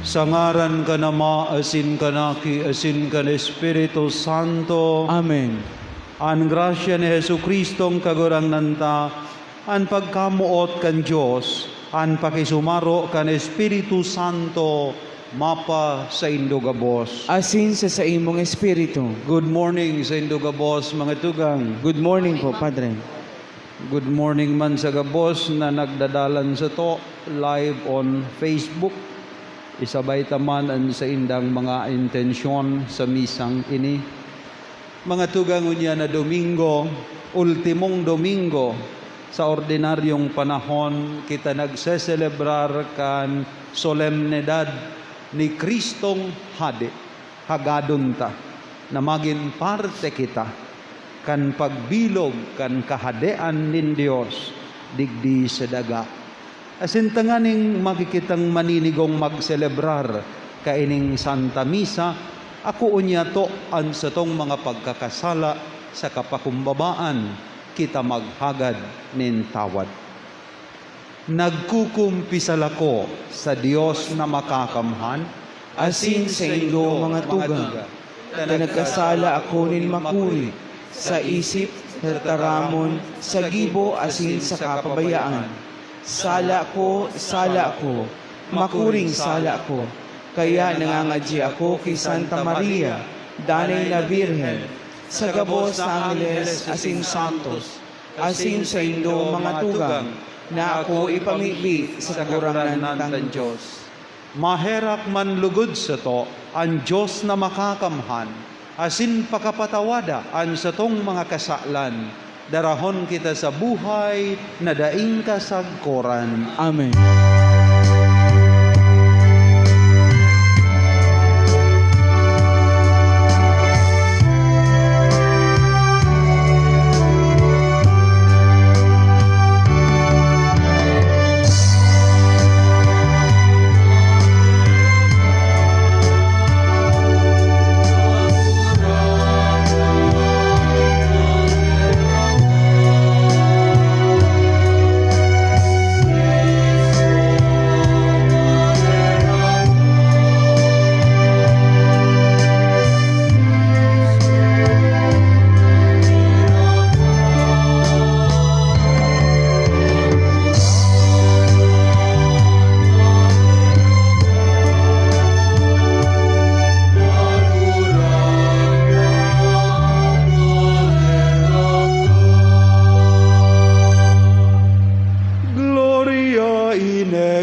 Sa ngaran ka na maasin ka na asin ka na Espiritu Santo. Amen. An grasya ni Jesu Kristong kagurang nanta, an pagkamuot kan Diyos, an pakisumaro kan Espiritu Santo, mapa sa Indogabos. Asin sa imong espiritu. Good morning sa Indogabos, mga tugang. Good morning po, Padre. Good morning man sa Gabos na nagdadalan sa to, live on Facebook. Isabay taman ang sa indang mga intensyon sa misang ini. Mga tugang unya na Domingo, ultimong Domingo, sa ordinaryong panahon, kita nagseselebrar kan solemnidad ni Kristong Hade, hagadon ta, na maging parte kita, kan pagbilog, kan kahadean nin Dios, digdi sa daga. Asin tanganing makikitang maninigong magselebrar kaining Santa Misa, ako unya to an sa tong mga pagkakasala sa kapakumbabaan, kita maghagad nin tawad. Nagkukumpisal ako sa Dios na makakamhan, Asin sa ilo mga tuga, na nagkasala ako nin makuri, sa isip, sa taramon, sa gibo, asin sa kapabayaan. Sala ko, makuring sala ko. Kaya nangangadji ako kay Santa Maria, danay na Birhen, sa gabos sa Angeles, asin santos, asin sa indo mga tugang, na ako ipamigli sa kurangan ng Diyos. Maherak man lugod sa to, ang Diyos na makakamhan, asin pakapatawada ang sa tong mga kasalan, darahon kita sa buhay na daing kasagkoran. Amen.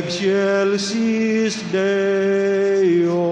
Excelsis Deo.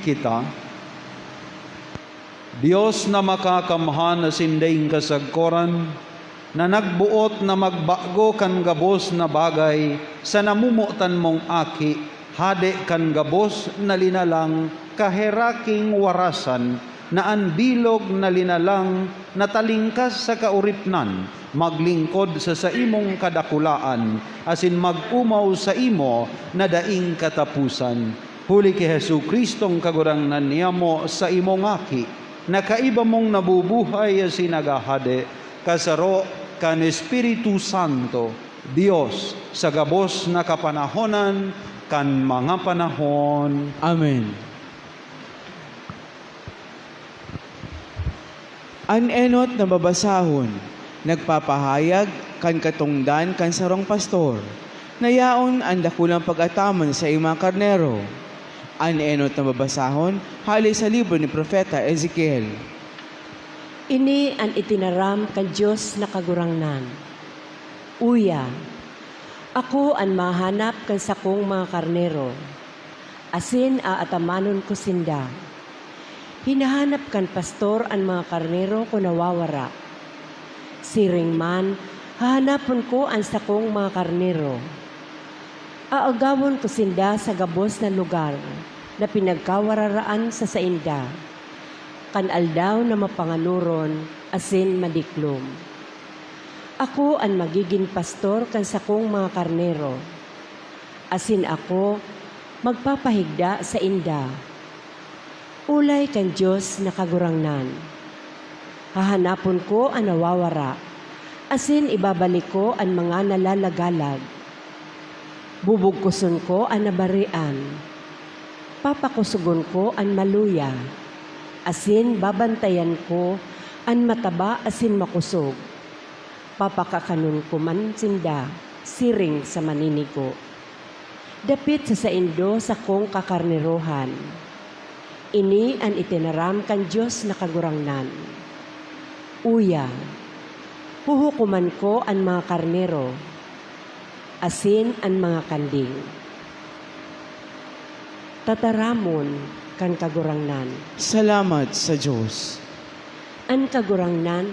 kita. Diyos na makakamhan na sinding kasagkoran, na nagbuot na magbago kan gabos na bagay, sa namumutan mong aki, hade kan gabos na linalang, kaheraking warasan, na anbilog na linalang, na talingkas sa kauripnan, maglingkod sa imong kadakulaan, asin mag-umaw sa imo, na daing katapusan. Huli kay Hesu Kristong kagurangnan niya mo sa imong aki, na kaiba mong nabubuhay sinagahade, kasaro kan Espiritu Santo, Dios, sa gabos na kapanahonan, kan mga panahon. Amen. An-enot na babasahon, nagpapahayag kan katungdan kan sarong pastor, nayaon ang dakulang pag-ataman sa imang karnero. An-enot na babasahon, hali sa libro ni Propeta Ezekiel. Ini ang itinaram kan Diyos na kagurangnan. Uya, ako ang mahanap kan sakong mga karnero, asin aatamanon ko sinda. Hinahanap kan pastor ang mga karnero ko nawawara. Siring man, hahanapon ko ang sakong mga karnero. Aagawon ko sinda sa gabos na lugar na pinagkawararaan sa sainda. Kan aldaw na mapanganuron, asin madiklom. Ako ang magiging pastor kan sakong mga karnero. Asin ako magpapahigda sa inda. Ulay kan Diyos na kagurangnan. Hahanapon ko ang nawawara, asin ibabalik ko ang mga nalalagalag. Bubugkuson ko ang nabarian. Papakusugon ko ang maluya. Asin babantayan ko ang mataba asin makusog. Papakakanon ko man sinda, siring sa maninigo. Dapit sa saindo sa kong kakarnerohan. Ini ang itinaram kan Diyos na kagurangnan. Uya, huhukuman ko ang mga karnero, asin ang mga kanding. Tataramon kan kagurangnan. Salamat sa Diyos. Ang kagurangnan,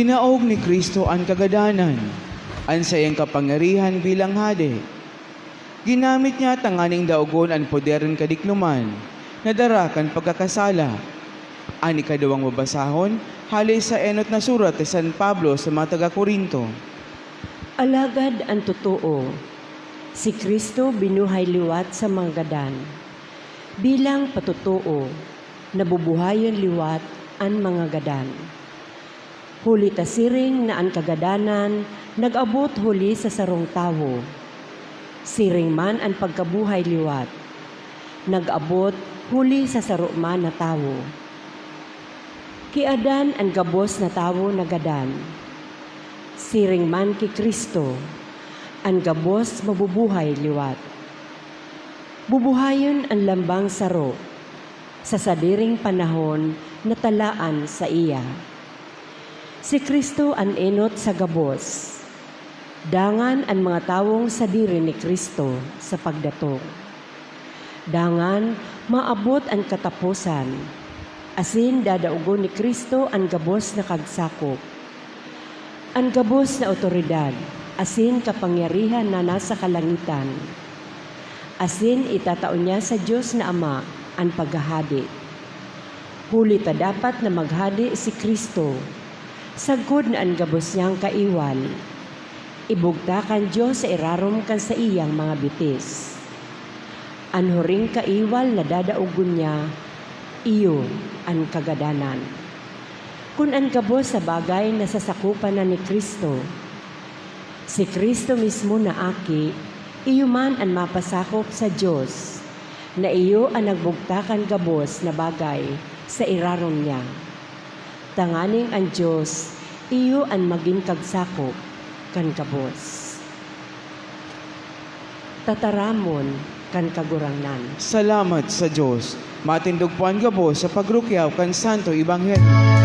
Dinaog ni Kristo ang kagadanan, ang sayang kapangyarihan bilang hade. Ginamit niya tanganing daugon ang poder ng kadikluman, nadarakan pagkakasala. Ang ikadawang babasahon, hali sa enot na surat ni San Pablo sa mga taga-Korinto. Alagad ang totoo, si Kristo binuhay liwat sa mga gadan. Bilang patutuo, nabubuhayan liwat ang mga gadan. Huli tasiring na ang kagadanan, nag-abot huli sa sarong tawo. Siring man ang pagkabuhay liwat, nag-abot huli sa saro man na tawo. Kiadan ang gabos na tawo na gadan. Siring man ki Kristo, ang gabos mabubuhay liwat. Bubuhayon ang lambang saro, sa sadiring panahon na talaan sa iya. Si Kristo ang enot sa gabos, dangan ang mga tawong sadiri ni Kristo sa pagdatong. Dangan maabot ang katapusan, asin dadaugon ni Kristo ang gabos na kagsakop. Ang gabos na otoridad, asin kapangyarihan na nasa kalangitan. Asin itataon niya sa Diyos na Ama ang paghahadi. Huli ta dapat na maghadi si Kristo, sagod na ang gabos niyang kaiwal. Ibugta kan Diyos sa irarom kan sa iyang mga bitis. Anhuring kaiwal na dadaugon niya, iyo ang kagadanan. Kung ang gabos sa bagay na sasakupan na ni Kristo, si Kristo mismo na aki, iyo man ang mapasakop sa Diyos, na iyo ang nagbugtakan gabos na bagay sa irarom niya. Tanganing ang Diyos, iyo ang maging kagsakop kan gabos. Tataramon kan kagurangnan. Salamat sa Diyos. Matindog po ang gabos sa pagrukyaw kan Santo Ebanghelyo.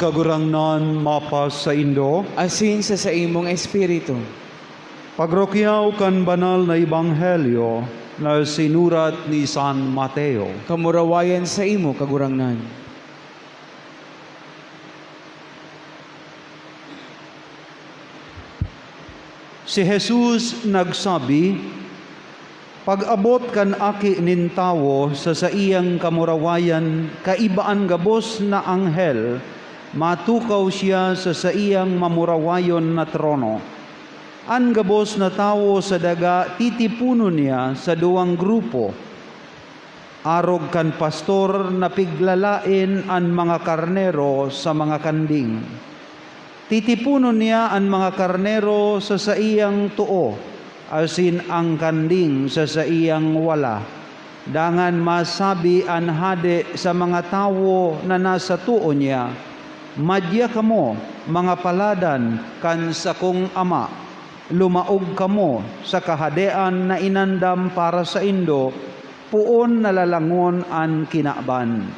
Kagurangnan mapas sa Indo, Asin sa imong espiritu. pagrokyaw kan banal na Ebanghelyo na sinurat ni San Mateo. Kamurawayan sa imo kagurangnan. Si Jesus nagsabi, pag-abot kan aki nin tawo sa iyang kamurawayan, kaibaan gabos na anghel, matukaw siya sa iyang mamurawayon na trono. An gabos na tawo sa daga, titipuno niya sa duwang grupo. Arog kan pastor na piglalain an mga karnero sa mga kanding. Titipuno niya an mga karnero sa iyang tuo, asin ang kanding sa iyang wala. Dangan masabi an hade sa mga tawo na nasa tuo niya, madya kamo, mga paladan, kan sa kong ama. Lumaog kamo sa kahadean na inandam para sa Indo, puon nalalangon an kinaban.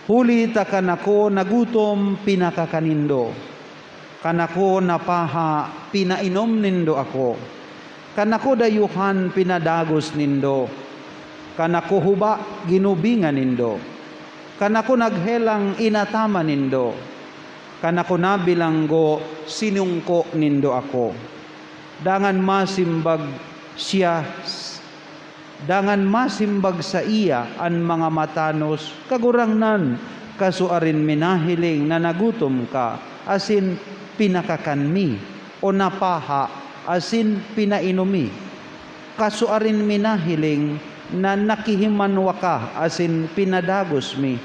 Huli ta kanako nagutom pinakakanindo. Kanako napaha pinainom nindo ako. Kanako dayuhan pinadagos nindo. Kanako huba ginubingan nindo. kanako naghelang inatama nindo, kanako nabilanggo sinungko nindo ako. Dangan masimbag sa iya an mga matanos, kagurangnan kasuarin minahiling na nagutom ka, asin pinakakanmi, o napaha, asin pinainumi. Kasuarin minahiling na nakihimanwa ka, asin pinadagos mi,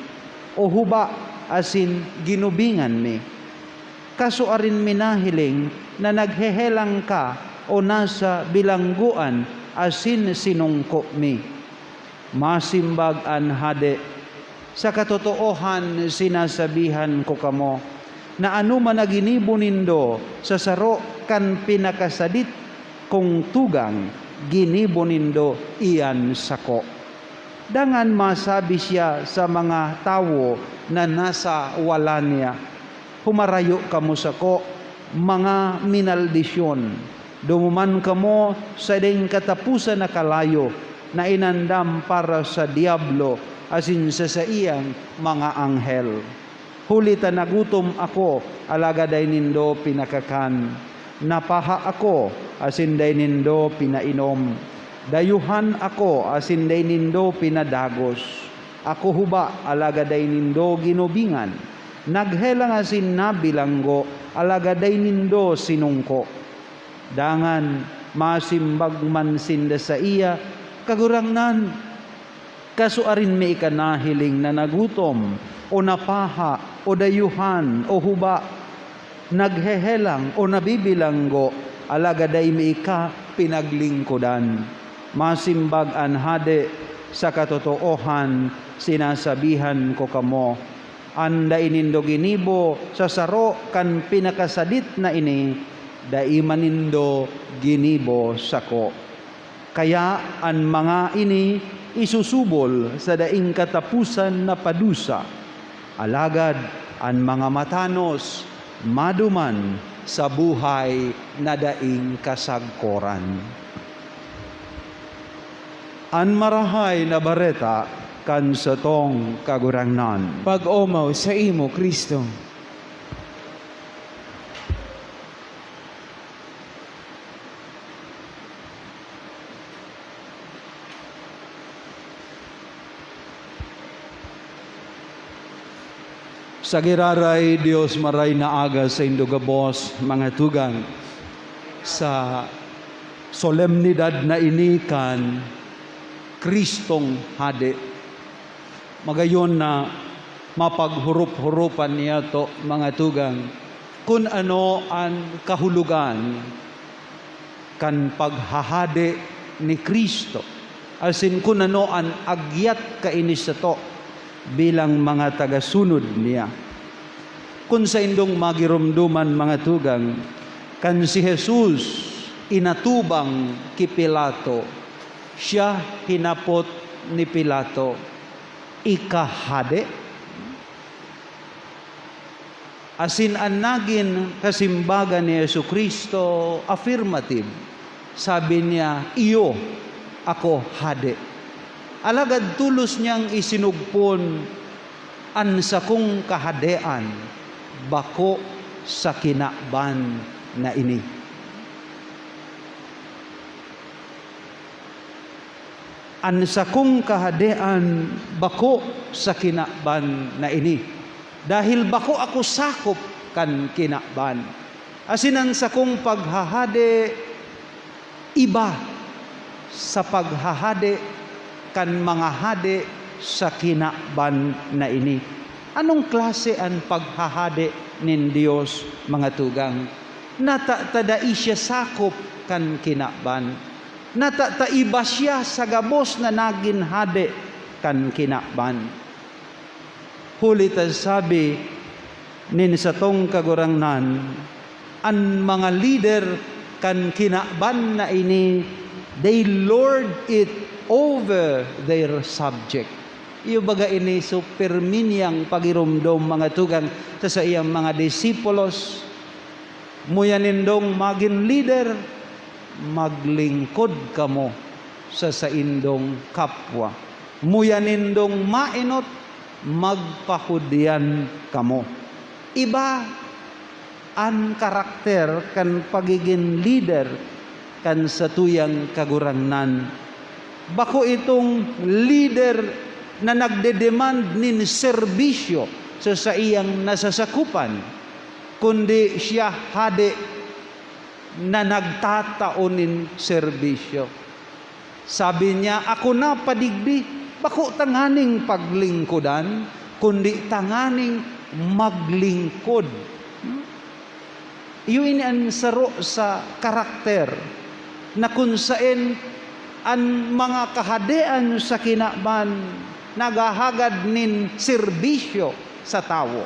o huba, asin ginubingan mi. Kasuarin minahiling na naghehelang ka, o nasa bilangguan, asin sinungko mi. Masimbag an hade, sa katotoohan sinasabihan ko kamo, na ano man naginibo nindo sa saro kan pinakasadit kong tugang, ginibo nindo iyan sako. Dangan masabi siya sa mga tawo na nasa wala niya, humarayo kamo sako, mga minaldisyon. Dumuman kamo sa ding katapusan na kalayo, na inandam para sa diablo, asin sa iyang mga anghel. Hulita nagutom ako, alagaday nindo pinakakan. Napaha ako, asin day nindo pinainom. Dayuhan ako, asin day nindo pinadagos. Ako huba, alagaday nindo ginubingan. Naghelang asin nabilanggo, alagaday nindo sinungko. Dangan masimbag man sinda sa iya, kagurangnan, kasuarin may ikanahiling na nagutom, o napaha, o dayuhan, o huba, naghehelang, o nabibilanggo, alagaday may ika pinaglingkodan. Masimbag an hade, sa katotoohan sinasabihan ko kamo, anda inindo ginibo sa saro kan pinakasadit na ini, daimanindo ginibo sako. Kaya an mga ini isusubol sa daing katapusan na padusa. Alagad an mga matanos maduman sa buhay na daing kasagkoran. An marahay na bareta kan sa tong kagurangnan. Pag-omaw sa imo, Kristo. Sa giraray, Diyos maray na aga sa indugabos, mga tugang, sa solemnidad na inikan, Kristong hade. Magayon na mapaghurup-hurupan niya to, mga tugang, kung ano ang kahulugan kan paghahade ni Kristo. Asin kung ano ang agyat kainis sa to, bilang mga tagasunod niya. Kung sa indong magirumduman, mga tugang, kan si Jesus inatubang ki Pilato, siya hinapot ni Pilato, ikahade? Asin ang nagin kasimbagan ni Jesucristo, affirmative. Sabi niya, iyo, ako hade. Alagad tulos niyang isinugpon an sa kong kahadean, bako sa kinakban na ini. An sa kong kahadean, bako sa kinakban na ini. Dahil bako ako sakop kan kinakban. Asinan sa kong paghahade, iba sa paghahade kan mga hade sa kinakban na ini. Anong klase ang paghahade nin Diyos, mga tugang? Natatadai siya sakop kan kinakban. Natataiba siya sa gabos na nagin hade kan kinakban. Hulit ang sabi nin sa tong kagurangnan, ang mga leader kan kinakban na ini, they lord it over their subject. Iyo baga ini superminyang pagirumdom, mga tugang, sa iyang mga disipulos, muyanindong maging leader, maglingkod kamo sa indong kapwa. Muyanindong mainot, magpahudyan kamo. Iba ang karakter kan pagiging leader kan sa tuyang kagurangnan. Bako itong leader na nagdedemand nin serbisyo sa iyang nasasakupan, kundi siya hade na nagtataonin serbisyo. Sabi niya, ako na padigdi, bako tanganing paglingkudan, kundi tanganing maglingkod. Yun ang saro sa karakter na kung saan ang mga kahadean sa kinaban nagahagad nin serbisyo sa tao.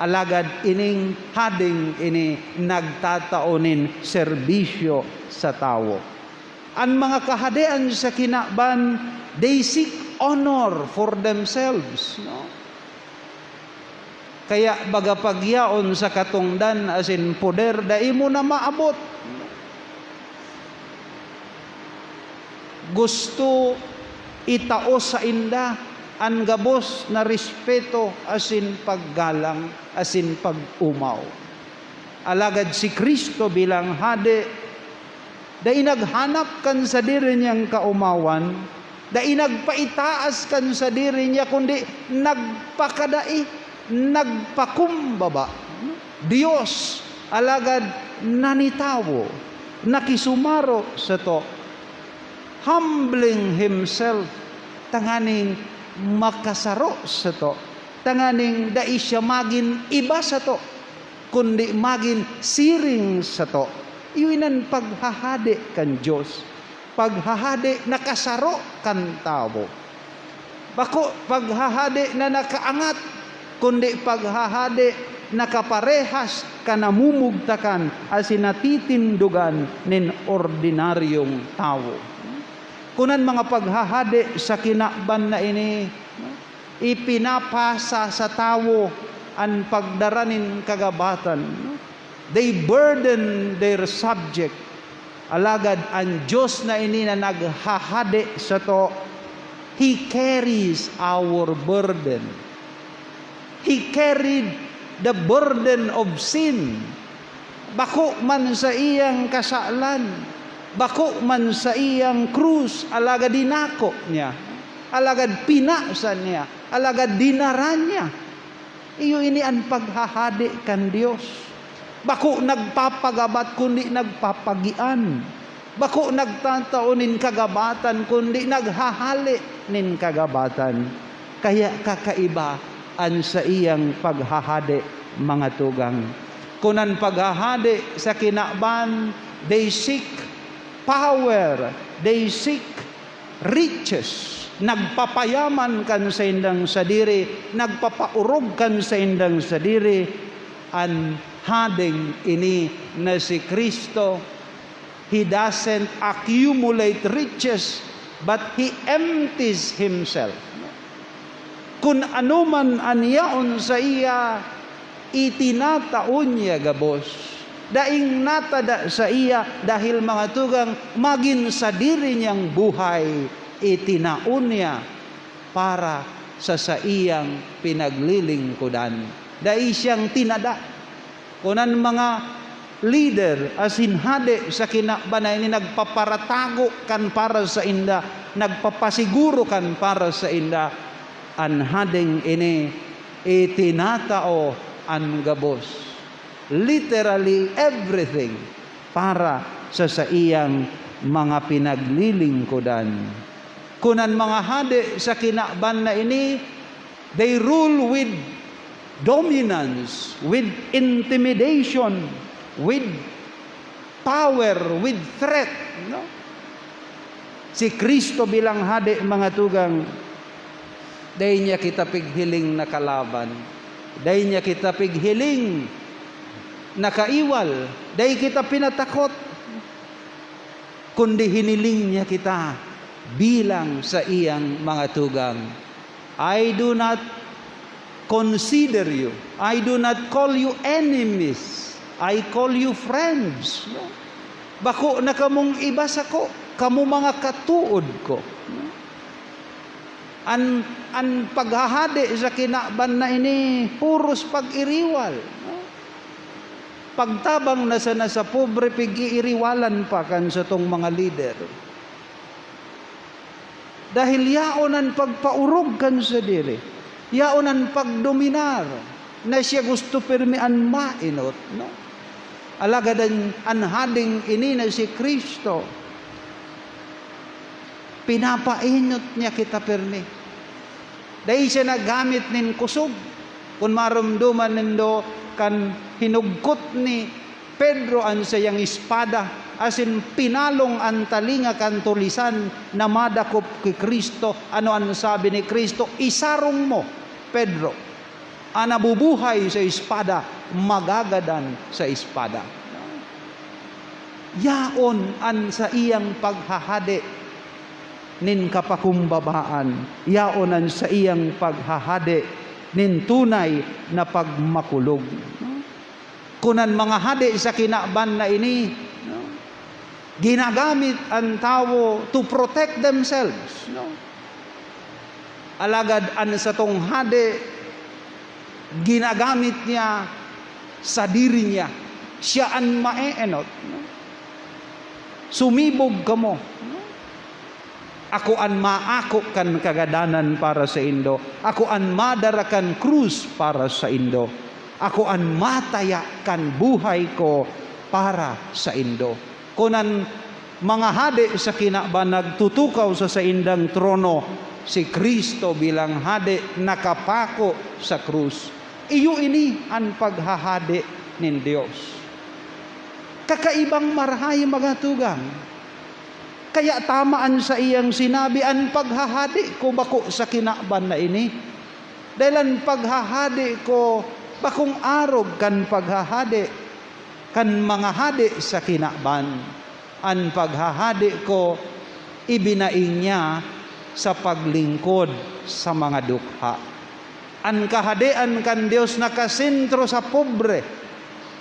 Alagad ining hading ini nagtataonin serbisyo sa tao. Ang mga kahadean sa kinaban, they seek honor for themselves. No? Kaya bagapagyaon sa katungdan asin poder, dai mo na maabot. Gusto itaos sa inda ang gabos na respeto asin paggalang asin pag-umaw. Alagad si Kristo bilang hade, dai naghanap kan sa diri niyang kaumawan, dai nagpaitaas kan sa diri niya, kundi nagpakadai, nagpakumbaba. Dios alagad nanitawo, nakisumaro sa to, humbling himself, tanganing makasaro sa to, tanganing dai siya magin iba sa to, kundi magin siring sa to. Iyon ang paghahade kan Diyos, paghahade nakasaro kan tao. Bako paghahade na nakaangat, kundi paghahade nakaparehas kanamumugtakan asin natitindugan nin ordinaryong tao. Kunan mga paghahade sa kinaban na ini, ipinapasa sa tao ang pagdaranin kagabatan. They burden their subject. Alagad ang Diyos na ini na naghahade sa to, He carries our burden. He carried the burden of sin. Bako man sa iyang kasalan, bako man sa iyang krus, alagad dinako niya, alagad pinasan niya, alagad dinaran niya. Iyo ini ang paghahade kan Dios. Bako nagpapagabat kundi nagpapagian. Bako nagtataonin kagabatan kundi naghahali nin kagabatan. Kaya kakaiba an sa iyang paghahade, mga tugang. Kunan paghahade sa kinaban, they seek power, they seek riches. Nagpapayaman kan sa indang sadiri, nagpapaurog kan sa indang sadiri. An hading ini na si Kristo, He doesn't accumulate riches, but He empties Himself. Kung ano man anyaon sa iya, itinataon niya gabos. Daing natada sa iya dahil mga tugang magin sa diri niyang buhay, itinaon niya para sa iyang pinaglilingkudan. Dai siyang tinada. Kunan mga leader asin hade sa kinabanay ni nagpaparatago kan para sa inda, nagpapasiguro kan para sa inda, an hading ini itinatao an gabos. Literally everything para sa iyang mga pinaglilingkudan. Kunan mga hade sa kinaban na ini, they rule with dominance, with intimidation, with power, with threat. No? Si Kristo bilang hade, mga tugang, dahil niya kita pighiling na kalaban, dahil niya kita pighiling na kaiwal, dahil kita pinatakot, kundi hiniling niya kita bilang sa iyang mga tugang. I do not consider you. I do not call you enemies. I call you friends. No? Bako na kamong iba sa ko, kamo mga katuod ko. No? An paghahadi sa kinaban na ini, puros pag-iriwal. No? Pagtabang na sa pobre, pag-iiriwalan pa kan sa tong mga leader. Dahil yaonan pagpaurog kan sa diri. Yaonan pagdominar na siya gusto pirmian mainot. No? Alagadan anhading ini na si Kristo. Pinapainot niya kita pirmi. Dahil siya nagamit nin kusog. Kung marumduman nindo kan hinugkot ni Pedro ang sayang espada, asin pinalong ang talinga kan tulisan na madakop kay Kristo. Ano ang sabi ni Kristo? Isarong mo, Pedro. Ang nabubuhay sa espada, magagadan sa espada. Yaon ang sa iyang paghahade nin kapakumbabaan. Yaon ang sa iyang paghahade nin tunay na pagmakulog. Kunan mga hadi sa kinaban na ini, ginagamit ang tao to protect themselves. Alagad an sa tong hadi, ginagamit niya sa diri niya. Siya ang maeenot. Sumibog ka mo. Ako an maako kan kagadanan para sa Indo. Ako an madarakan krus para sa Indo. Ako an mataya kan buhay ko para sa Indo. Kunan mga hadi sa kinaban nagtutukaw sa indang trono, si Kristo bilang hadi nakapako sa krus. Iyo ini ang paghahadi nin Dios. Kakaibang marahay mga tugang. Kaya tamaan sa iyang sinabi, ang paghahadi ko bako sa kinaban na ini. Dahil ang paghahadi ko, bakong arog kan paghahadi, kan mga hadi sa kinaban. Ang paghahadi ko, ibinaing niya sa paglingkod sa mga dukha. Ang kahadian kan Diyos nakasentro sa pobre.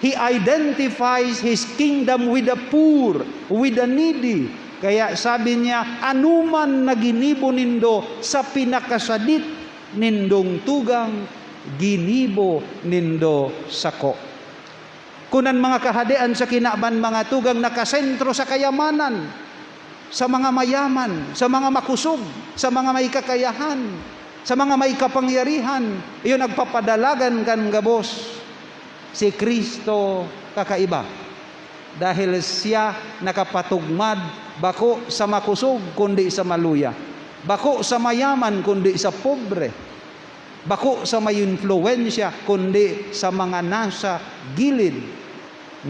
He identifies His kingdom with the poor, with the needy. Kaya sabi niya, anuman na ginibo nindo sa pinakasadit nindong tugang, ginibo nindo sako. Kunan mga kahadian sa kinaban mga tugang nakasentro sa kayamanan, sa mga mayaman, sa mga makusog, sa mga may kakayahan, sa mga may kapangyarihan, iyon nagpapadalagan kan gabos. Si Kristo kakaiba. Dahil siya nakapatugmad bako sa makusog kundi sa maluya. Bako sa mayaman kundi sa pobre. Bako sa may influensya kundi sa mga nasa gilid,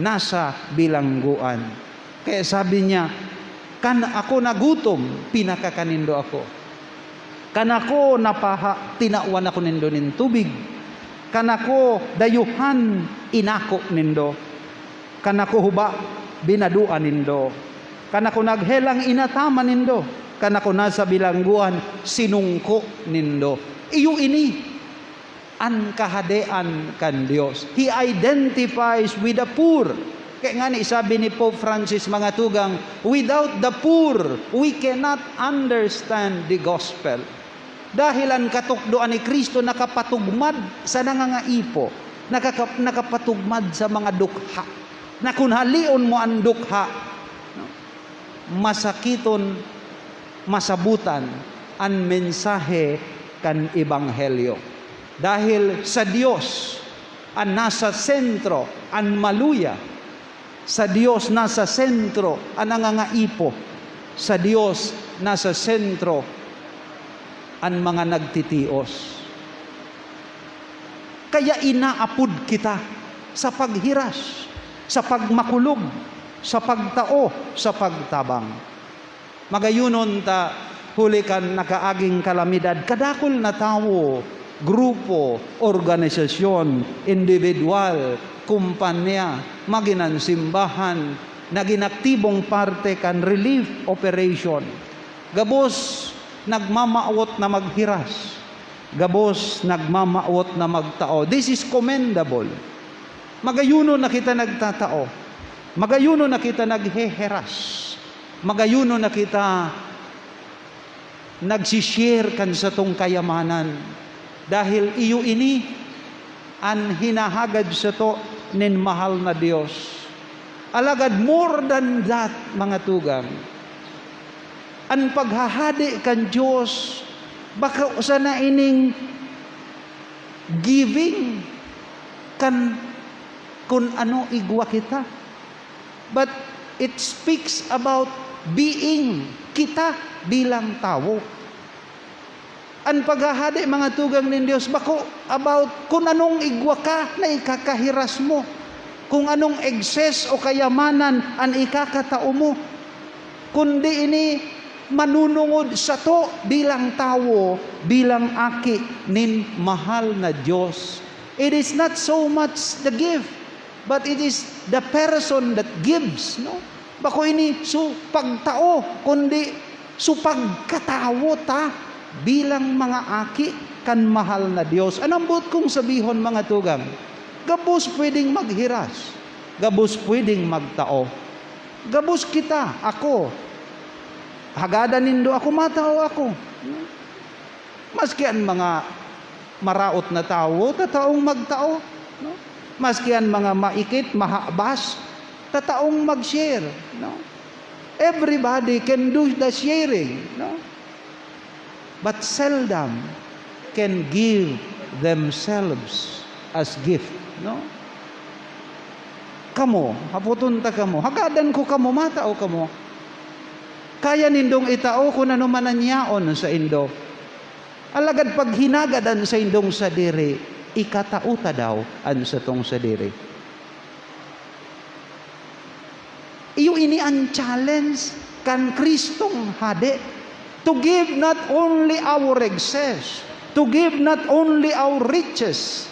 nasa bilangguan. Kaya sabi niya, kan ako nagutom, pinakakanindo ako. Kan ako napaha, tinawan ako nindo nin tubig. Kan ako dayuhan, inako nindo. Kan ako huba, binaduan nindo. Kan ako naghelang, inataman nindo. Kan ako nasa bilangguan, sinungko nindo. Iyo ini ang kahadean kan Dios. He identifies with the poor. Kaya nga ni sabi ni Pope Francis mga tugang, without the poor, we cannot understand the gospel. Dahil ang katukdoan ni Kristo nakapatugmad sa nangangaipo, nakapatugmad sa mga dukha. Na kung halion mo ang dukha, masakiton, masabutan ang mensahe kan ebanghelyo. Dahil sa Diyos ang nasa sentro ang maluya. Sa Diyos nasa sentro ang nangangaipo. Sa Diyos nasa sentro ang mga nagtitios. Kaya inaapod kita sa paghiras, sa pagmakulog, sa pagtao, sa pagtabang. Magayunon ta huli kan nakaaging kalamidad, kadakol na tao, grupo, organisasyon, individual, kumpanya, maginan simbahan, naging aktibong parte kan relief operation. Gabos nagmamaot na maghiras. Gabos nagmamaot na magtao. This is commendable. Magayuno na kita nagtatao. Magayuno na kita nagheheras. Magayuno na kita nagsishare kan sa tong kayamanan. Dahil iyo ini, an hinahagad sa to nin mahal na Dios. Alagad more than that, mga tugang. An paghahadi kan Dios, baka sana ining giving kan kung ano igwa kita. But it speaks about being kita bilang tao. Ang paghahadi, mga tugang ng Diyos, bako about kung anong igwa ka na ikakahiras mo. Kung anong excess o kayamanan ang ikakatao mo. Kundi ini manunungod sa to bilang tao, bilang aki nin mahal na Diyos. It is not so much the gift, but it is the person that gives, no? Bako ini so pagtao, kundi so pagkatao ta bilang mga aki kan mahal na Diyos. Anong kong sabihon, mga tugang? Gabos pwedeng maghiras, gabos pwedeng magtao. Gabos kita, ako, hagada nindo ako, matao ako. Maski ang mga maraot na tao, tataong magtao. No? Maski ang mga maikit, mahabas, tataong mag-share. No? Everybody can do the sharing. No? But seldom can give themselves as gift. No? Kamo, haputon ta kamo, hagadan ko kamo, matao kamo. Kaya nindong itao kung ano man nanyaon sa indo. Alagad pag hinagadan sa indong sadiri, ikatauta daw an sa tong sadiri. Iyo ini ang challenge kan Kristong hade, to give not only our excess, to give not only our riches,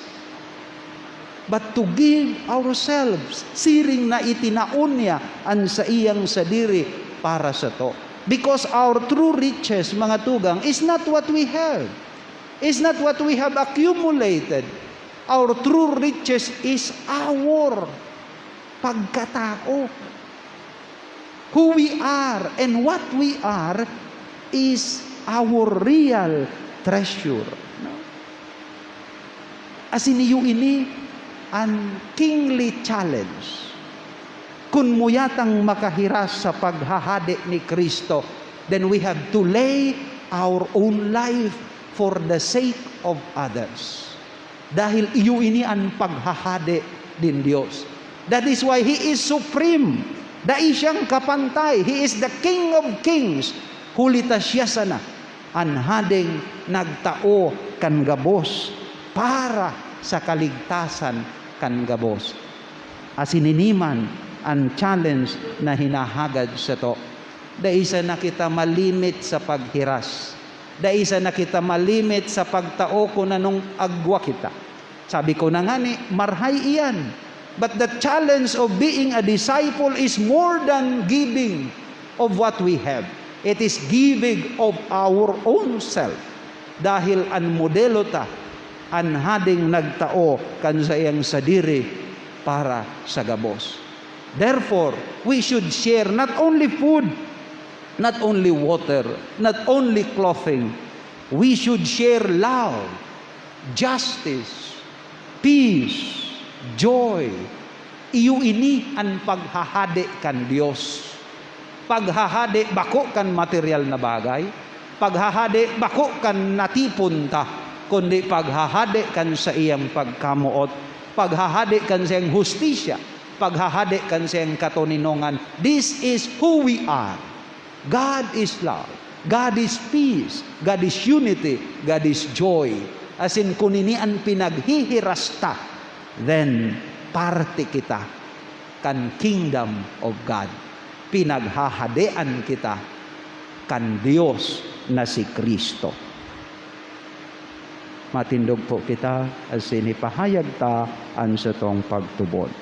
but to give ourselves, siring na itinaon niya an sa iyang sadiri para sa to. Because our true riches, mga tugang, is not what we have. Is not what we have accumulated. Our true riches is our pagkatao. Who we are and what we are is our real treasure. No? As in iyo ini, an kingly challenge. Kung muyatang makahiras sa paghahadi ni Kristo, then we have to lay our own life for the sake of others. Dahil iyo ini ang paghahadi din Diyos. That is why He is supreme. Dai siyang kapantay. He is the King of Kings. Hulita siya sana ang hading nagtao kan gabos para sa kaligtasan kan gabos. Asininiman ang challenge na hinahagad sa to. Daisa na kita malimit sa paghiras. Daisa na kita malimit sa pagtao kung anong agwa kita. Sabi ko na nga ni, marhay iyan. But the challenge of being a disciple is more than giving of what we have. It is giving of our own self. Dahil ang modelo ta, ang hading nagtao kan sa iyang sadiri para sa gabos. Therefore, we should share not only food, not only water, not only clothing. We should share love, justice, peace, joy. Iyo ini ang paghahadi kan Dios. Paghahadi bako kan material na bagay, paghahadi bako kan natipon ta, kundi paghahadi kan sa iyang pagkamuot, paghahadi kan sa iyang hustisya, paghahadi kan sa iyang katoninongan. This is who we are. God is love. God is peace. God is unity. God is joy. As in, kung ini ang pinaghihirasta, then parte kita kan kingdom of God. Pinaghahadean kita kan Diyos na si Kristo. Matindog po kita as inipahayag ta ang sa tong pagtubod.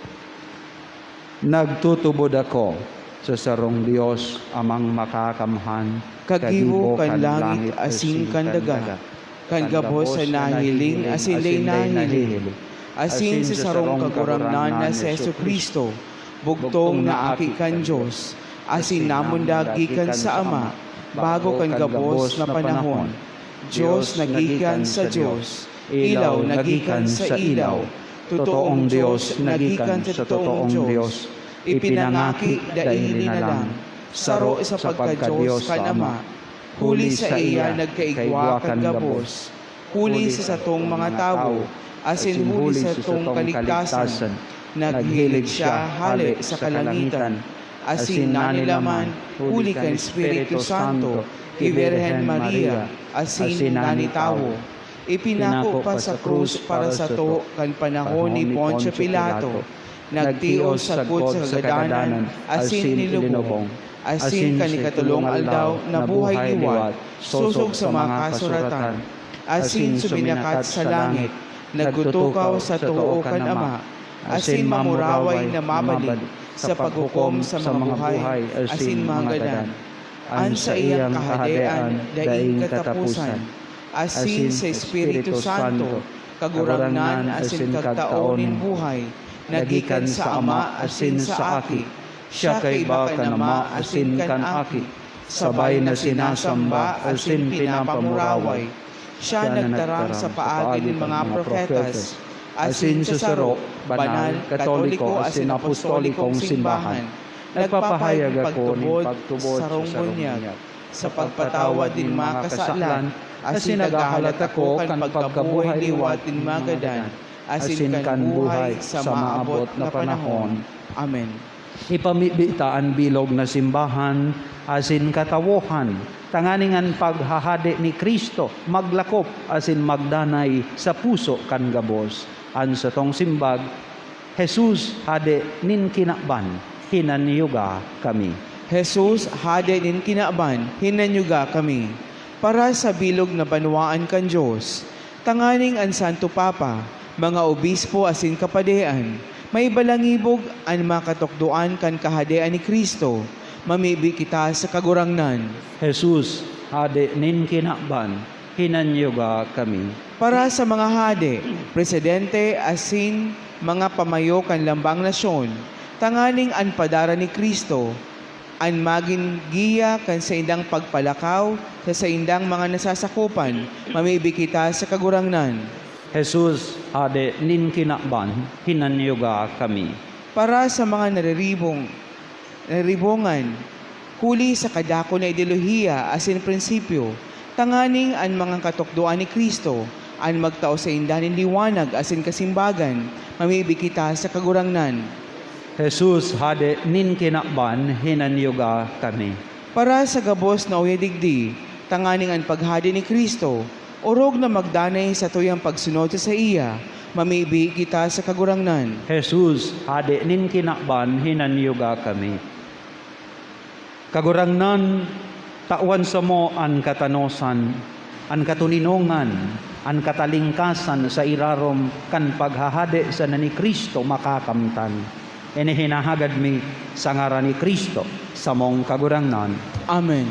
Nagtutubod ako sa sarong Dios amang makakamhan, Kagibo kan langit asin kan daga, kan gabos sa nahiling asin lay nahiling, asin sa sarong kagurangnan na sa Jesucristo, bugtong na aki kan Diyos, asin namon dagi kan sa Ama, bago kan gabos na panahon. Diyos nagikan sa Diyos, ilaw nagikan sa ilaw, totoong Diyos nagikan sa totoong Diyos, ipinangaki dahil nilalang, saro sa pagka-Diyos kan Ama, huli sa iya nagkaigwa kan gabos, huli sa satong mga tao, asin huli sa satong kaligtasan, naghilig siya hali sa kalangitan, asin nanilaman, huli kan Espiritu Santo, kay Birhen Maria, asin nanitawo. Ipinako pa sa krus para sa to kan panahon ni Poncio Pilato, nagtios sagud sa kagadanan, asin nilubong, asin kanikatulong aldaw na buhay liwat, susog sa mga kasuratan, asin subinakat sa langit, nagtutukaw sa tuo kan Ama, asin mamuraway na mabalik sa paghukom sa mga buhay, asin manggadan, an sa iyang kahadean daing katapusan, asin sa Espiritu Santo, kagurangnan asin kagtaonin buhay, nagikan sa Ama asin sa Aki, siya kay ba kan Ama asin kan Aki, sabay na sinasamba asin pinapamuraway, siya nagtarang sa paagi ng mga profetas, asin sa sarok, banal, katoliko, asin apostolikong simbahan, nagpapahayag ako ng pagtubod sa bunyag, sa pagpatawad din mga kasalan, asin naghahalat ako kan pagkabuhay liwat din magadan, asin kan buhay sa maabot na panahon. Amen. Ipamibitaan bilog na simbahan, asin katawohan, tanganingan paghahade ni Kristo, maglakop, asin magdanay sa puso kan gabos. An sa tong simbag, Jesus hade nin kinakban, hinanyuga kami. Jesus, hade nin kinaban, hinanyuga kami. Para sa bilog na banwaan kan Diyos, tanganing an Santo Papa, mga obispo asin kapadean, may balangibog an makatokdoan kan kahadean ni Kristo, mamibi kita sa kagurangnan. Jesus, hade nin kinakban, hinanyuga kami. Para sa mga hade, presidente asin mga pamayo kan lambang nasyon, tanganing an padara ni Kristo, an maging giya kan sa indang pagpalakaw sa indang mga nasasakupan, mamibi kita sa kagurangnan. Jesus, hade nin kinakban, hinanyuga kami. Para sa mga nariribongan, huli sa kadako na ideolohiya asin prinsipyo, tanganing an mga katokdoan ni Kristo, an magtao sa indanin liwanag asin kasimbagan, mamibi kita sa kagurangnan. Jesus, hade nin kinakban, hinanyuga kami. Para sa gabos na uyadigdi, tanganing ang paghadi ni Kristo, orog na magdanay sa tuyang pagsunod sa iya, mamibi kita sa kagurangnan. Jesus, hade nin kinakban, hinanyuga kami. Kagurangnan, tawan sa mo an katanosan, an katuninongan, an katalingkasan sa irarom kan paghahade sa na ni Kristo makakamtan. Inihinahagad mi sa ngaran ni Kristo sa mong kagurangnan. Amen.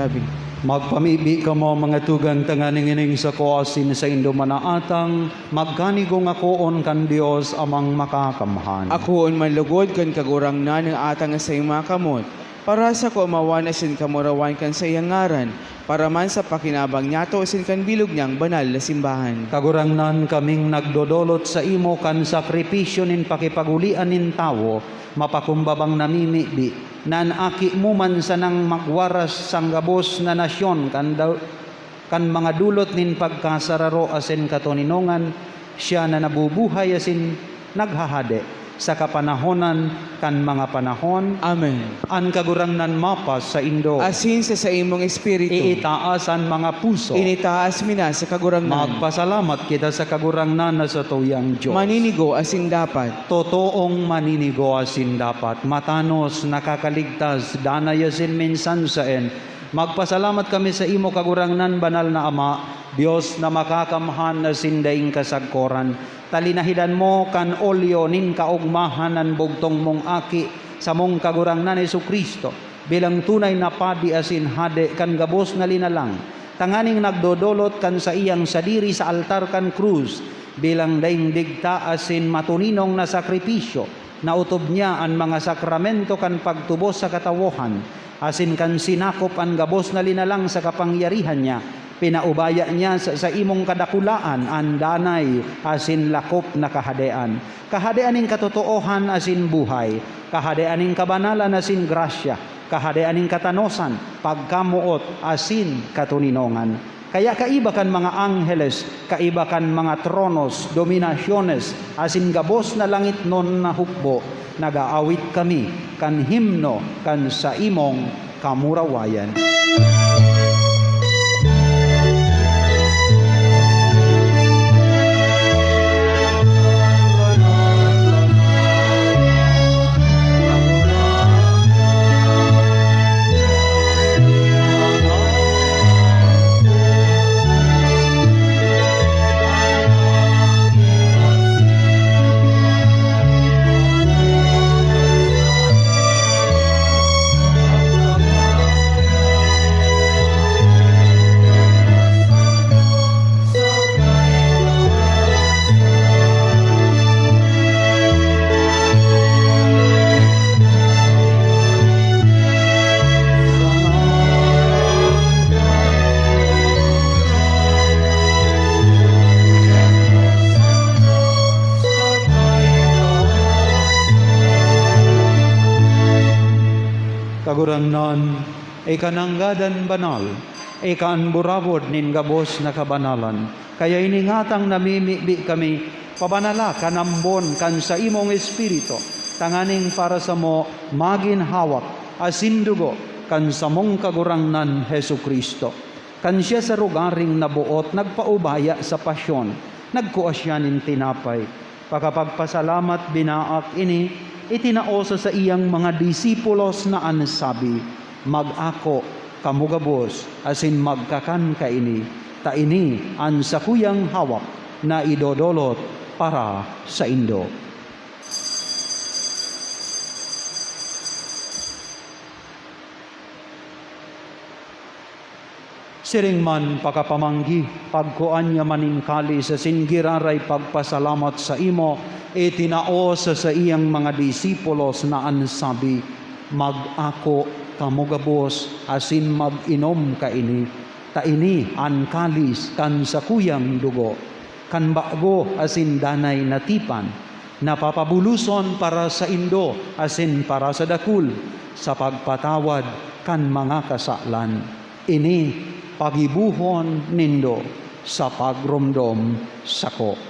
labi. Magpamibi ka mo mga tugang tanganing ining sa koasin sa indo manaatang magkanigong akoon kan Dios amang makakamhan. Akoon manlugod kan kagurang na ng atang sa iyong makamot. Para sa ko mawan asin kamurawan kan sa iyang ngaran. Para man sa pakinabang nyato asin kan bilog niyang banal na simbahan. Kagurangnan kaming nagdodolot sa imo kan sakripisyo nin pakipagulian nin tawo, mapakumbabang namimibi, nan aki mo man sa nang magwaras sang gabos na nasyon kan mga dulot nin pagkasararo asin katoninongan, siya na nabubuhay asin naghahade sa kapanahonan kan mga panahon. Amen. An kagurangnan mapas sa indo, Asin sa imong espiritu. iitaas ang mga puso. Initaas mina sa kagurang nan. Magpasalamat kita sa kagurangnan na sa tuyang Diyos. Maninigo asin dapat. Totoong maninigo asin dapat. Matanos, nakakaligtas, danayasin minsan saen. Magpasalamat kami sa imo kagurangnan, banal na Ama, Diyos na makakamhan na sindaing kasagkoran. Talinahidan mo kan olyo nin kaugmahan ng bugtong mong aki sa mong kagurangnan Hesu Kristo bilang tunay na padi asin hade kan gabos nga linalang. Tanganing nagdodolot kan sa iyang sadiri sa altar kan krus bilang daing digta asin matuninong na sakripisyo na utob niya ang mga sakramento kan pagtubos sa katawohan asin kan sinakop ang gabos na linalang sa kapangyarihan niya. Pinaubaya niya sa imong kadakulaan ang danay asin lakop na kahadean. Kahadean ning katotoohan asin buhay. Kahadean ning kabanalan asin grasya. Kahadean ning katanosan, pagkamuot asin katuninongan. Kaya kaiba kan mga angheles, kaiba kan mga tronos, dominasyones, asin gabos na langit non na hukbo, nagaawit kami kan himno kan sa imong kamurawayan. Kagurangnan, ikananggadan banal, ikaan burabod nin gabos na kabanalan. Kaya iningatang namimibi kami, pabanala kanambon kan sa imong espiritu, tanganing para sa mo magin hawak, asindugo kan sa mong kagurangnan Hesu Kristo. Kan siya sa rugaring nabuot, nagpaubaya sa pasyon, nagkuha siya nin tinapay. Pagkapagpasalamat binaak ini, itinaosa sa iyang mga disipulos na ansabi, mag-ako kamugabos asin magkakan kaini, taini an sakuyang hawak na idodolot para sa indo. Siring man pakapamanggi, pagkuan niya maningkali sa singgiraray pagpasalamat sa imo, itinaos sa iyang mga disipulos na ansabi, mag-ako kamugabos asin mag-inom kaini, taini an kalis kan sakuyang dugo, kan bago asin danay natipan, napapabuluson para sa indo asin para sa dakul, sa pagpatawad kan mga kasalan. Ini pagibuhon nindo sa pagromdom sako.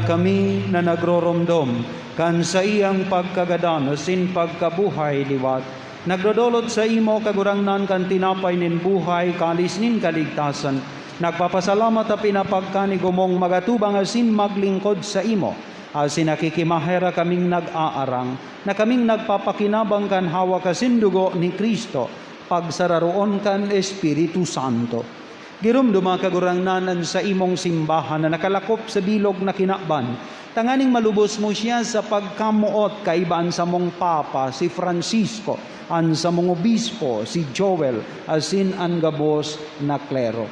kami na nagroromdom kan sa iyang pagkagadan asin pagkabuhay liwat. Nagdodolot sa imo kagurangnan kan tinapay nin buhay kalis nin kaligtasan. Nagpapasalamat a pinapagkani gumong magatubang asin maglingkod sa imo. Asin nakikimahera kaming nag-aarang na kaming nagpapakinabang kan hawa kasindugo ni Kristo pagsararoon kan Espiritu Santo. Girumduma kagurangnanan sa imong simbahan na nakalakop sa bilog na kinakban. Tanganing malubos mo siya sa pagkamuot kaibaan sa mong Papa, si Francisco, an sa mong obispo, si Joel, asin an gabos na klero.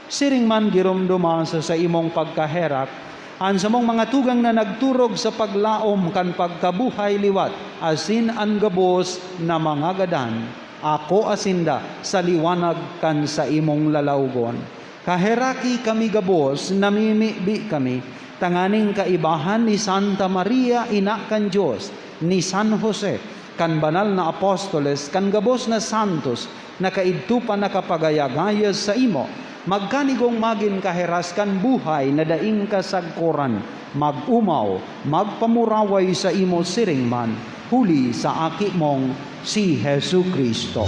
Siring man girumduma sa imong pagkaherak, an sa mong mga tugang na nagturog sa paglaom kan pagkabuhay liwat, asin an gabos na mga gadan. Ako asinda sa liwanag kan sa imong lalawgon. Kaheraki kami gabos, namimibi kami, tanganing kaibahan ni Santa Maria, ina kan Diyos, ni San Jose, kan banal na apostoles, kan gabos na santos, na kaidto pa nakapagayagayas sa imo, magkanigong magin kaheras kan buhay na daing kasagkoran, magumaw, magpamuraway sa imo siringman, huli sa aki mong si Jesu Kristo.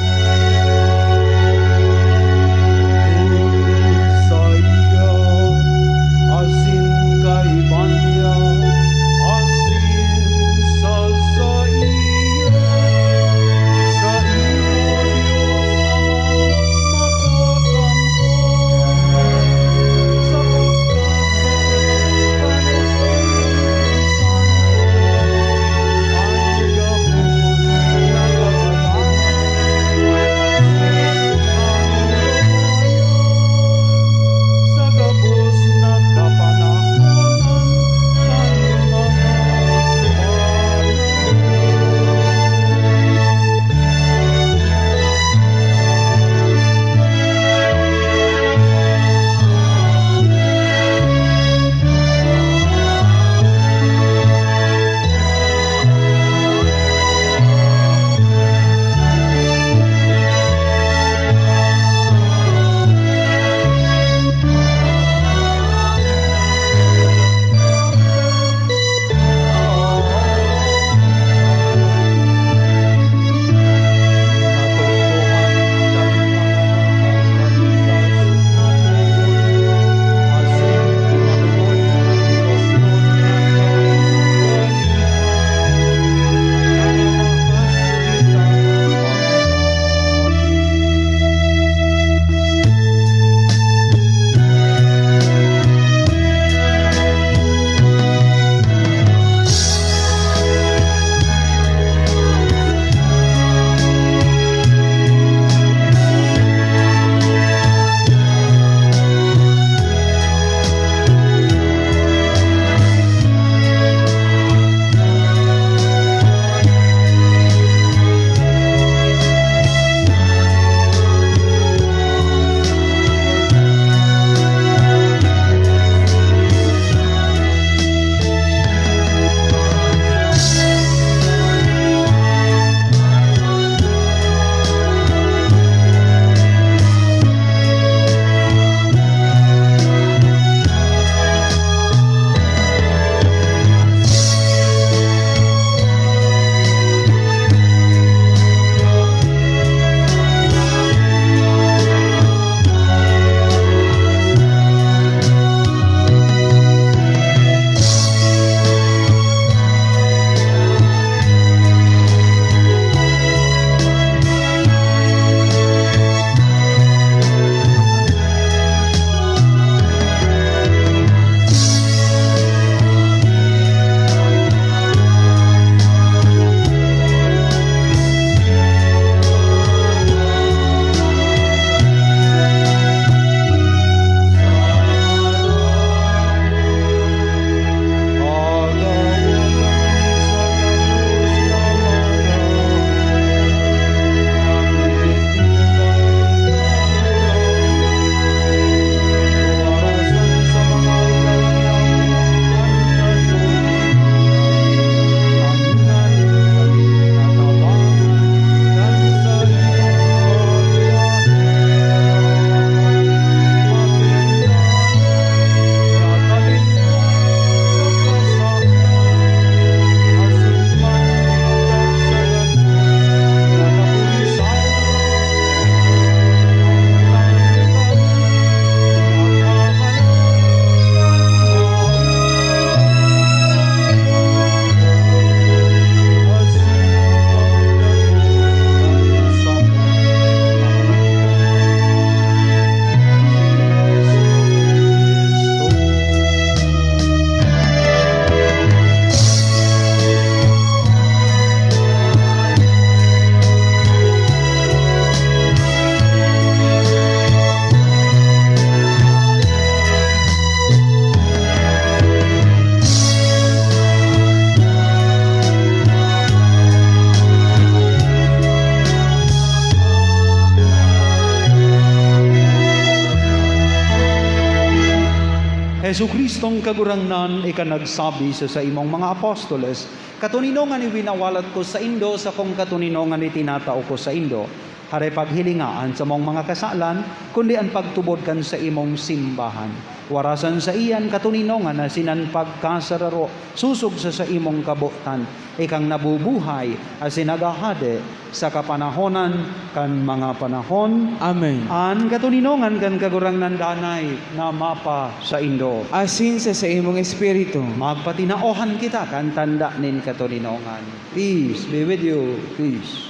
Jesucristong kagurangnan, ikanagsabi sa imong mga apostoles, katuninongan iwinawalat ko sa Indo, sa kong katuninongan itinatao ko sa Indo. Hare paghilingaan sa mong mga kasalan, kundi ang pagtubod kan sa imong simbahan. Warasan sa iyan katuninongan na sinan pagkasararo, susog sa imong kabutan, ikang nabubuhay as sinagahade sa kapanahonan kan mga panahon. Amen. An katuninongan kan kagurangnan danay na mapa sa Indo. Asin sa imong espiritu. Magpatinaohan kita kan tanda nin katuninongan. Peace be with you. Peace.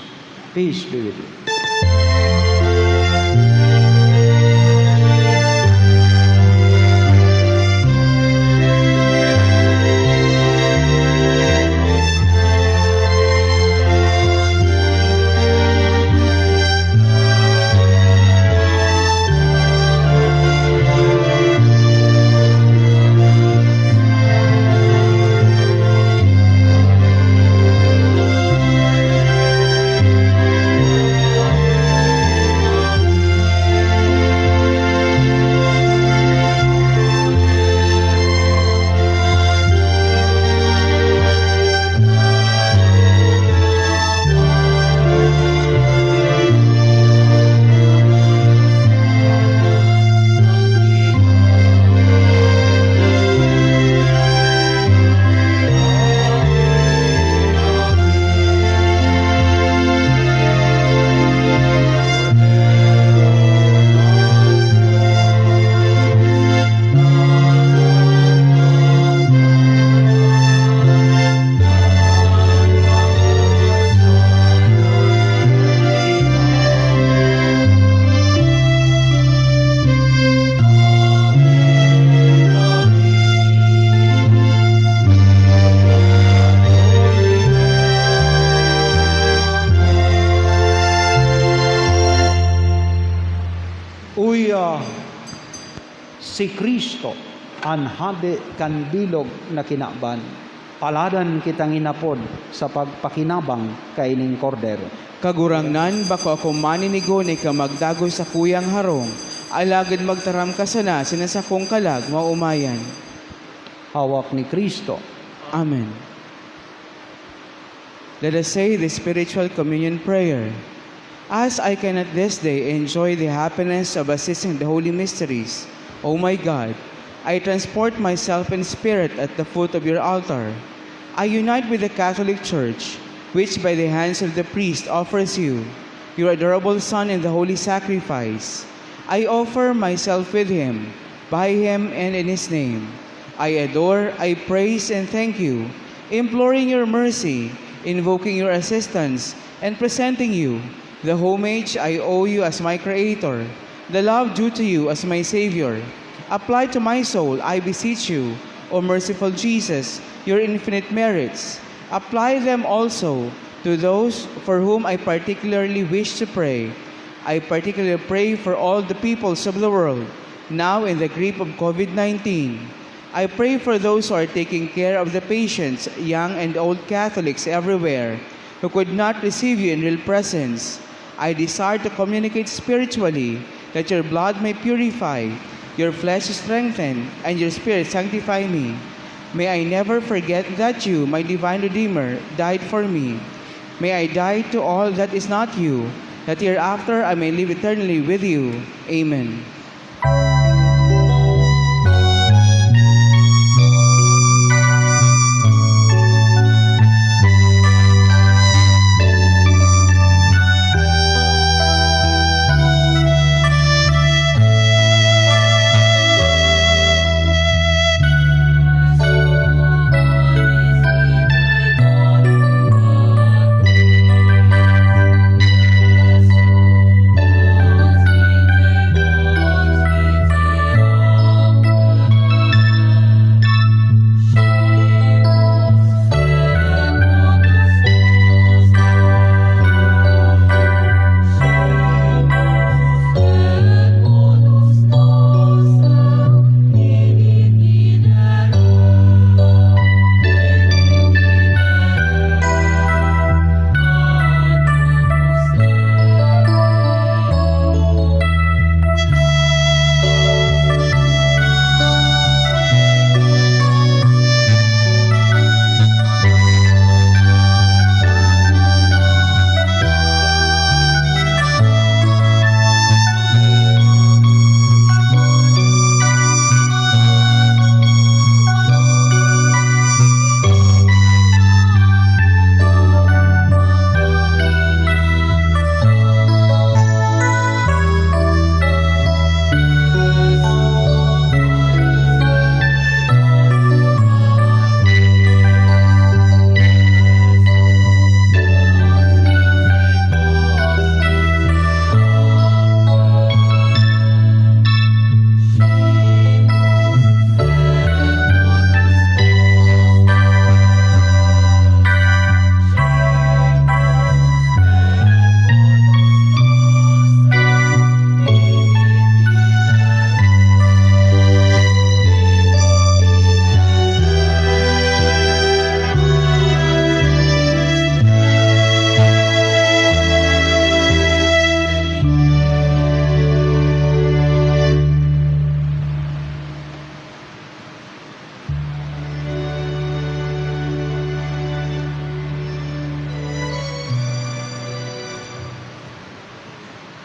Peace be with you. Si Kristo an hade kan bilog na kinaban. Paladan kitang inapod sa pagpakinabang kaining kordero. Kagurangnan bako ako maninigo ni ka magdagoy sa kuyang harong, alagad magtaram ka sana sinasakong kalag maumayan. Hawak ni Kristo. Amen. Let us say the spiritual communion prayer. As I cannot this day enjoy the happiness of assisting the holy mysteries, O my God, I transport myself in spirit at the foot of your altar. I unite with the Catholic Church, which by the hands of the priest offers you, your adorable Son in the holy sacrifice. I offer myself with him, by him and in his name. I adore, I praise and thank you, imploring your mercy, invoking your assistance, and presenting you the homage I owe you as my Creator, the love due to you as my Savior. Apply to my soul, I beseech you, O merciful Jesus, your infinite merits. Apply them also to those for whom I particularly wish to pray. I particularly pray for all the peoples of the world, now in the grip of COVID-19. I pray for those who are taking care of the patients, young and old Catholics everywhere, who could not receive you in real presence. I desire to communicate spiritually, that your blood may purify, your flesh strengthen, and your spirit sanctify me. May I never forget that you, my divine Redeemer, died for me. May I die to all that is not you, that hereafter I may live eternally with you. Amen.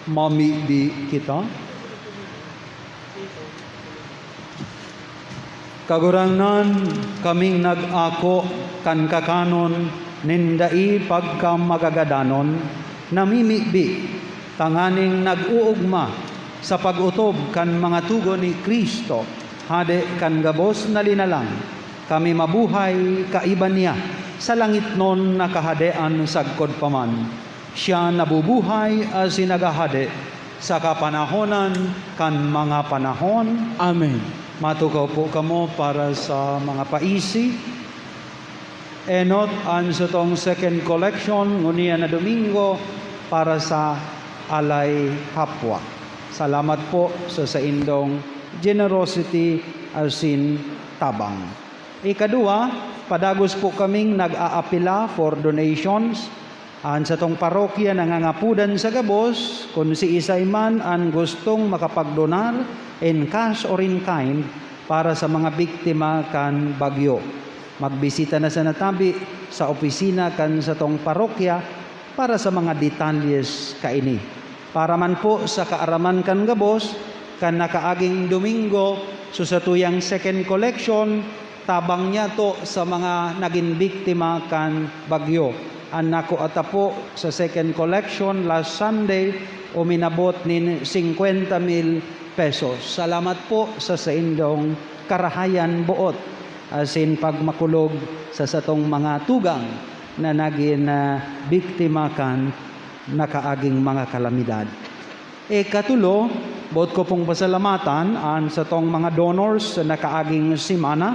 Mamigdi kita. Kagurangnan kaming nag-ako kan kakanon nindai pagka magagadanon namimigdi tanganing nag-uugma sa pag-utob kan mga tugon ni Kristo hade kan gabos na linalang kami mabuhay kaiban niya sa langit non nakahadean sagkod paman siya nabubuhay as sinagahade sa kapanahonan kan mga panahon. Amen. Matukaw po kamo para sa mga paisi. Enot ang sa tong second collection ngunia na Domingo para sa alay kapwa. Salamat po sa indong generosity asin tabang. Ikadua, padagos po kaming nag-aapila for donations. An sa tong parokya nangangapudan sa gabos kung si isay man ang gustong makapagdonar in cash or in kind para sa mga biktima kan bagyo. Magbisita na sa natabi sa opisina kan sa tong parokya para sa mga detalyes kaini. Para man po sa kaaraman kan gabos kan nakaaging Domingo so sa tuyang second collection tabang niya to sa mga naging biktima kan bagyo. Anako atapo sa second collection last Sunday uminabot nin 50,000 pesos. Salamat po sa indong karahayan buot asin pagmakulog sa satong mga tugang na naging biktima kan nakaaging mga kalamidad. Katulo, buot ko pong pasalamatan ang satong mga donors sa nakaaging simana.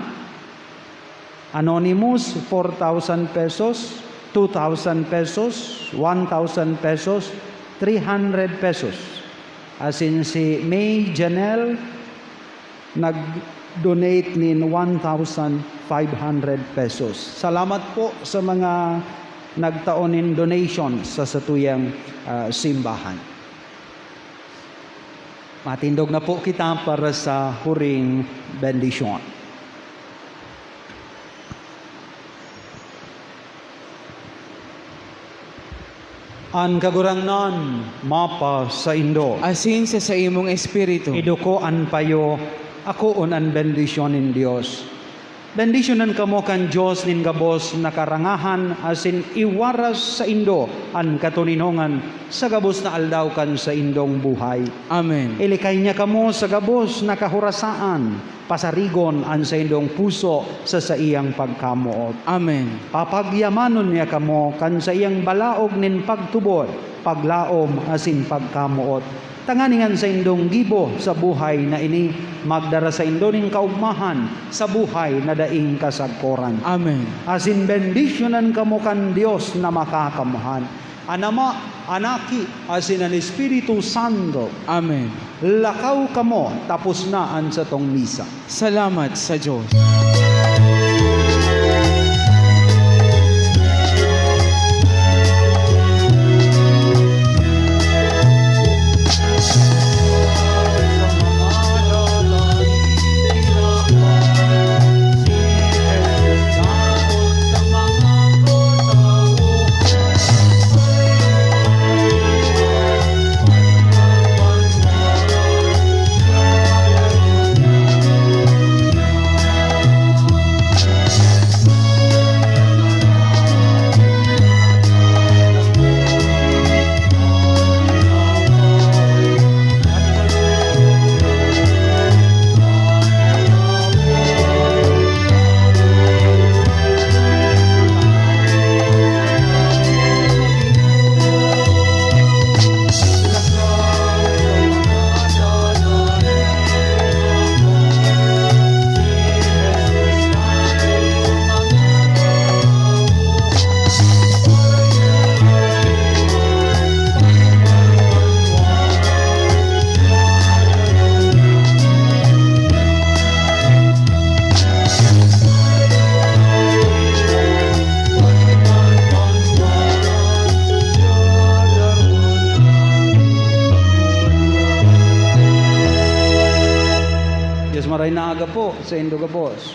Anonymous 4,000 pesos, 2,000 pesos, 1,000 pesos, 300 pesos. Asin si May Janelle nag-donate nin 1,500 pesos. Salamat po sa mga nagtaonin donation sa satuyang simbahan. Matindog na po kita para sa huring bendisyon. An kagurangnan mapa sa Indo. Asin sa imong espiritu. Iduko an payo ako an bendisyon in Dios. Bendisyonan kamo kan Dios nin gabos nakarangahan asin iwaras sa Indo an katuninongan sa gabos na aldaw kan sa indong buhay. Amen. Ilikay niya kamo sa gabos na kahurasaan, pasarigon an sa indong puso sa iyang pagkamuot. Amen. Papagyamanon niya kamo kan sa iyang balaog nin pagtubod, paglaom asin pagkamuot. Tanganingan sa indong gibo sa buhay na ini, magdara sa indoning kaugmahan sa buhay na daing kasagkoran. Amen. Asin bendisyonan kamo kan Dios na makakamahan. Anama, anaki, asin ang Espiritu Santo. Amen. Lakaw kamo, tapos na ang sa tong misa. Salamat sa Diyos. Maray na aga po sa Indo Gabos.